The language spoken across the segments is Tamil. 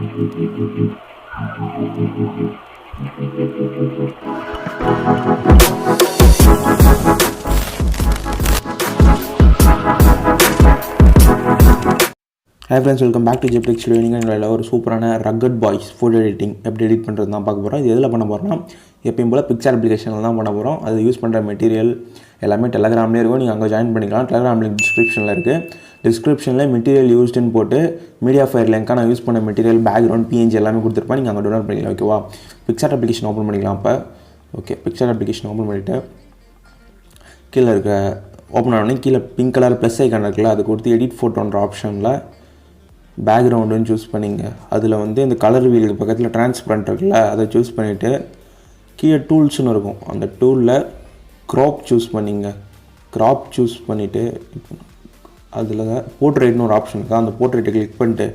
Hi friends, welcome back to JpTechStudio. நீங்கள் ஒரு சூப்பரான ரக்கட் பாய்ஸ் ஃபோட்டோ எடிட்டிங் எப்படி எடிட் பண்ணுறது தான் பார்க்க போகிறோம். இது எதில் பண்ண போகிறோம்னா எப்பயும் போல் பிக்சர் அப்ளிகேஷனில் தான் பண்ண போகிறோம். அது யூஸ் பண்ணுற மெட்டீரியல் எல்லாமே டெலகிராம்லேயே இருக்கும். நீங்கள் அங்கே ஜாயின் பண்ணிக்கலாம். டெலகிராம் லிங்க் டிஸ்கிரிப்ஷனில் இருக்குது. டிஸ்கிரிப்ஷனில் மெட்டீரியல் யூஸ்டுன்னு போட்டு மீடியா ஃபயர் லிங்காக நான் யூஸ் பண்ண மெட்டீரியல் பேக்ரவுண்ட் பிஎன்ஜி எல்லாமே கொடுத்துருப்பேன். நீங்கள் அங்கே டவுன்லோட் பண்ணிக்கலாம். ஓகேவா? பிக்சர் அப்ளிகேஷன் ஓப்பன் பண்ணிக்கலாம். அப்போ ஓகே, பிக்சர் அப்ளிகேஷன் ஓப்பன் பண்ணிவிட்டு கீழே இருக்க ஓப்பன் ஆனோடனே கீழே பிங்க் கலர் ப்ளஸ் ஐக்கான் இருக்குல்ல, அது கொடுத்து எடிட் ஃபோட்டோன்ற ஆப்ஷனில் பேக்ரவுண்டுன்னு சூஸ் பண்ணிங்க. அதில் வந்து இந்த கலர் வீலுக்கு பக்கத்தில் டிரான்ஸ்பரண்ட் இருக்குல்ல, அதை சூஸ் பண்ணிவிட்டு கீழே டூல்ஸ்னு இருக்கும். அந்த டூலில் க்ராப் சூஸ் பண்ணிங்க. க்ராப் சூஸ் பண்ணிவிட்டு அதில் போர்ட்ரேட்னு ஒரு ஆப்ஷன் இருக்குது. அந்த போர்ட்ரேட்டை கிளிக் பண்ணிட்டு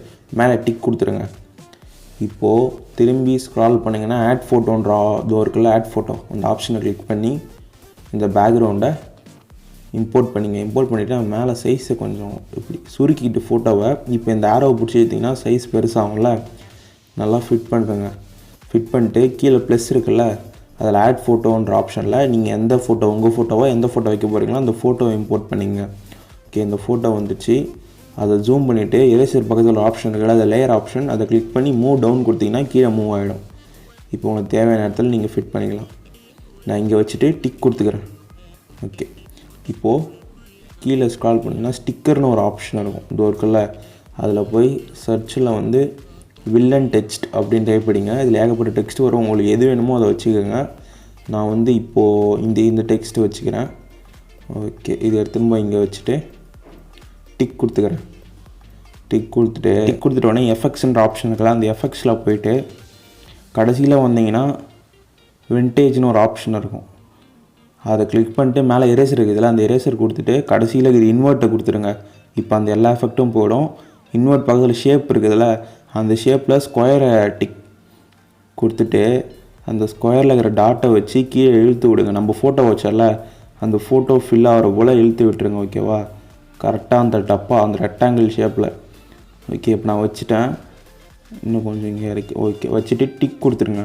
மேலே டிக் கொடுத்துருங்க. இப்போது திரும்பி ஸ்க்ரால் பண்ணிங்கன்னா ஆட் ஃபோட்டோன்ற இதோ இருக்குல்ல, ஆட் ஃபோட்டோ, அந்த ஆப்ஷனை கிளிக் பண்ணி இந்த பேக்ரவுண்டை இம்போர்ட் பண்ணிங்க. இம்போர்ட் பண்ணிவிட்டு மேலே சைஸை கொஞ்சம் இப்படி சுருக்கிட்டு ஃபோட்டோவை இப்போ இந்த ஆரோவை பிடிச்சி எடுத்திங்கன்னா சைஸ் பெருசாகும்ல, நல்லா ஃபிட் பண்ணுறேங்க. ஃபிட் பண்ணிட்டு கீழே ப்ளஸ் இருக்குல்ல, அதில் ஆட் ஃபோட்டோன்ற ஆப்ஷனில் நீங்கள் எந்த ஃபோட்டோ, உங்கள் ஃபோட்டோவோ எந்த ஃபோட்டோ வைக்க போகிறீங்களோ அந்த ஃபோட்டோவை இம்போர்ட் பண்ணிங்க. ஓகே, இந்த ஃபோட்டோ வந்துச்சு. அதை ஜூம் பண்ணிவிட்டு எரேசர் பக்கத்தில் ஒரு ஆப்ஷன் இருக்குல்ல, அது லேயர் ஆப்ஷன், அதை கிளிக் பண்ணி மூவ் டவுன் கொடுத்தீங்கன்னா கீழே மூவ் ஆகிடும். இப்போ உங்களுக்கு தேவையான இடத்துல நீங்கள் ஃபிட் பண்ணிக்கலாம். நான் இங்கே வச்சுட்டு டிக் கொடுத்துக்கிறேன். ஓகே, இப்போது கீழே ஸ்க்ரால் பண்ணிங்கன்னா ஸ்டிக்கர்னு ஒரு ஆப்ஷன் இருக்கும். இது இருக்குல்ல, அதில் போய் சர்ச்சில் வந்து வில்லன் டெக்ஸ்ட் அப்படின்னு டைப் பண்ணிங்க. இதில் ஏகப்பட்ட டெக்ஸ்ட் வரும். உங்களுக்கு எது வேணுமோ அதை வச்சுக்கோங்க. நான் வந்து இப்போது இந்த டெக்ஸ்ட்டு வச்சுக்கிறேன். ஓகே, இதை திரும்ப இங்கே வச்சுட்டு டிக் கொடுத்துக்கிறேன். டிக் கொடுத்துட்டு உடனே எஃபெக்ட்ஸ்ன்ற ஆப்ஷன் இருக்குல்ல, அந்த எஃபெக்ட்ஸில் போயிட்டு கடைசியில் வந்தீங்கன்னா விண்டேஜ்னு ஒரு ஆப்ஷன் இருக்கும். அதை கிளிக் பண்ணிட்டு மேலே எரேசர் இருக்குதுல்ல, அந்த எரேசர் கொடுத்துட்டு கடைசியில் இது இன்வெர்ட்டை கொடுத்துருங்க. இப்போ அந்த எல்லா எஃபெக்ட்டும் போயிடும். இன்வெர்ட் பக்கத்தில் ஷேப் இருக்குதுல்ல, அந்த ஷேப்பில் ஸ்கொயரை டிக் கொடுத்துட்டு அந்த ஸ்கொயரில் இருக்கிற டாட்டை வச்சு கீழே இழுத்து விடுங்க. நம்ம ஃபோட்டோ வச்சால அந்த ஃபோட்டோ ஃபில் ஆகிற போல் இழுத்து விட்டுருங்க. ஓகேவா? கரெக்டாக அந்த டப்பா அந்த ரெக்டாங்கிள் ஷேப்பில். ஓகே, இப்போ நான் வச்சுட்டேன். இன்னும் கொஞ்சம் இங்கே இறக்கி ஓகே வச்சுட்டு டிக் கொடுத்துருங்க.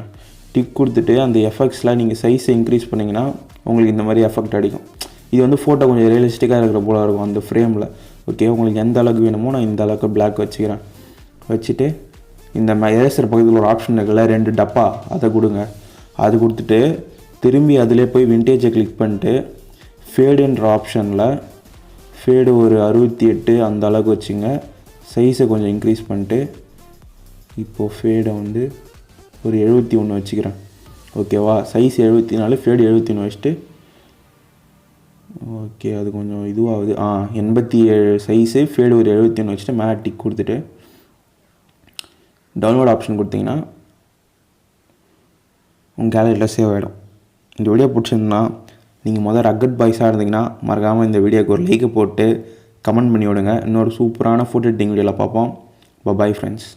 டிக் கொடுத்துட்டு அந்த எஃபெக்ட்ஸில் நீங்கள் சைஸை இன்க்ரீஸ் பண்ணிங்கன்னா உங்களுக்கு இந்த மாதிரி எஃபெக்ட் அடிக்கும். இது வந்து ஃபோட்டோ கொஞ்சம் ரியலிஸ்டிக்காக இருக்கிற போல இருக்கும் அந்த ஃப்ரேமில். ஓகே, உங்களுக்கு எந்த அளவுக்கு வேணுமோ நான் இந்த அளவுக்கு பிளாக் வச்சுக்கிறேன். வச்சுட்டு இந்த எரேசர் பக்கத்தில் ஒரு ஆப்ஷன் இருக்குல்ல, 2 டப்பா, அதை கொடுங்க. அது கொடுத்துட்டு திரும்பி அதிலே போய் விண்டேஜை கிளிக் பண்ணிட்டு ஃபேடுன்ற ஆப்ஷனில் ஃபேடு ஒரு 68 அந்த அளவுக்கு வச்சுங்க. சைஸை கொஞ்சம் இன்க்ரீஸ் பண்ணிட்டு இப்போது ஃபேடை வந்து ஒரு 71 வச்சுக்கிறேன். ஓகேவா? சைஸ் 74, ஃபேடு 71 வச்சுட்டு ஓகே, அது கொஞ்சம் இதுவாகுது. 87 சைஸு, ஃபேடு ஒரு 71 வச்சுட்டு மேலே டிக் கொடுத்துட்டு டவுன்லோட் ஆப்ஷன் கொடுத்தீங்கன்னா உங்கள் கேலரியில் சேவ் ஆகிடும். இந்த வீடியோ பிடிச்சிருந்தா நீங்கள் முதல் ரக்கட் பாய்ஸாக இருந்தீங்கன்னா மறக்காமல் இந்த வீடியோக்கு ஒரு லைக்கை போட்டு கமெண்ட் பண்ணி விடுங்க. இன்னொரு சூப்பரான ஃபோட்டோ எடிட்டிங் வீடியோவில் பார்ப்போம். Bye friends.